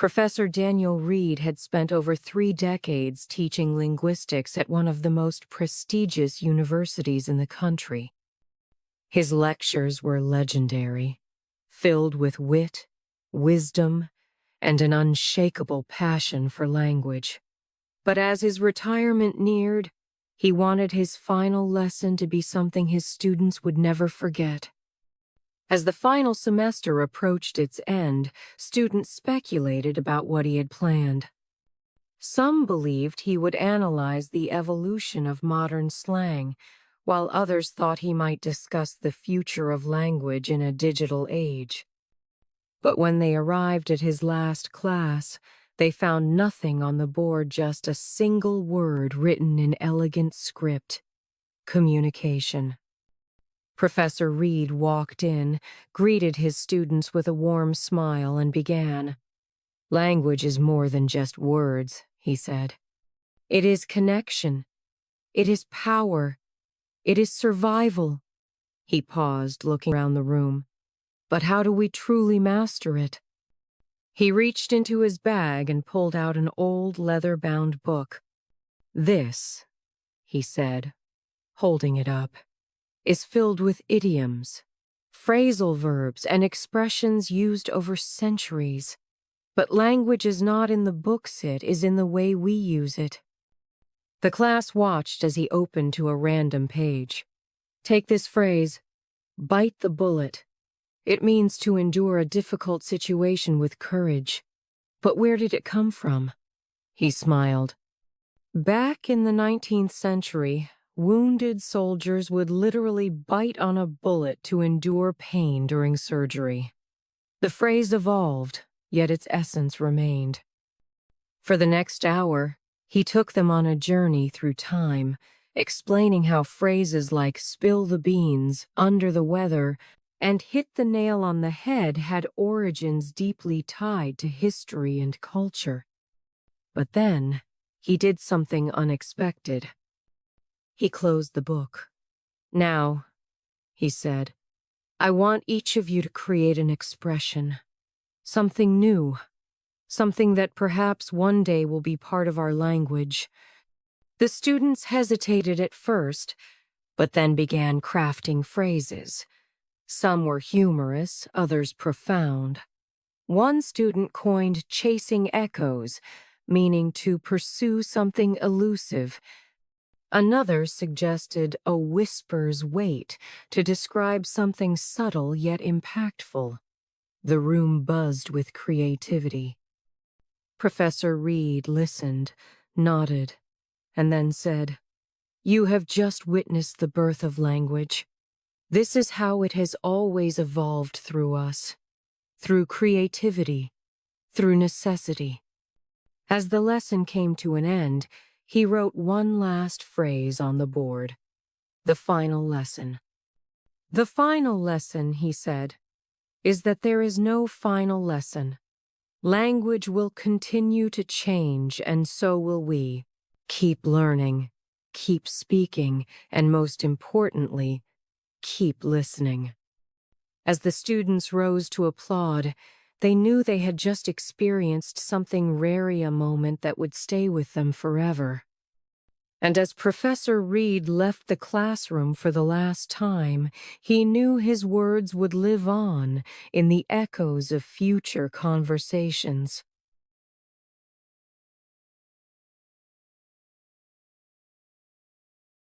Professor Daniel Reed had spent over 3 decades teaching linguistics at one of the most prestigious universities in the country. His lectures were legendary, filled with wit, wisdom, and an unshakable passion for language. But as his retirement neared, he wanted his final lesson to be something his students would never forget. As the final semester approached its end, students speculated about what he had planned. Some believed he would analyze the evolution of modern slang, while others thought he might discuss the future of language in a digital age. But when they arrived at his last class, they found nothing on the board, just a single word written in elegant script: communication. Professor Reed walked in, greeted his students with a warm smile, and began. "Language is more than just words," he said. "It is connection. It is power. It is survival." He paused, looking around the room. "But how do we truly master it?" He reached into his bag and pulled out an old leather-bound book. "This," he said, holding it up, "is filled with idioms, phrasal verbs, and expressions used over centuries. But language is not in the books, it is in the way we use it." The class watched as he opened to a random page. "Take this phrase, 'bite the bullet.' It means to endure a difficult situation with courage. But where did it come from?" He smiled. "Back in the 19th century, wounded soldiers would literally bite on a bullet to endure pain during surgery. The phrase evolved, yet its essence remained." For the next hour, he took them on a journey through time, explaining how phrases like "spill the beans," "under the weather," and "hit the nail on the head" had origins deeply tied to history and culture. But then, he did something unexpected. He closed the book. "Now," he said, "I want each of you to create an expression. Something new. Something that perhaps one day will be part of our language." The students hesitated at first, but then began crafting phrases. Some were humorous, others profound. One student coined "chasing echoes," meaning to pursue something elusive. Another suggested "a whisper's weight," to describe something subtle yet impactful. The room buzzed with creativity. Professor Reed listened, nodded, and then said, "You have just witnessed the birth of language. This is how it has always evolved through us, through creativity, through necessity." As the lesson came to an end, he wrote one last phrase on the board: "The final lesson." "The final lesson," he said, "is that there is no final lesson. Language will continue to change, and so will we. Keep learning, keep speaking, and most importantly, keep listening." As the students rose to applaud, they knew they had just experienced something rare, a moment that would stay with them forever. And as Professor Reed left the classroom for the last time, he knew his words would live on in the echoes of future conversations.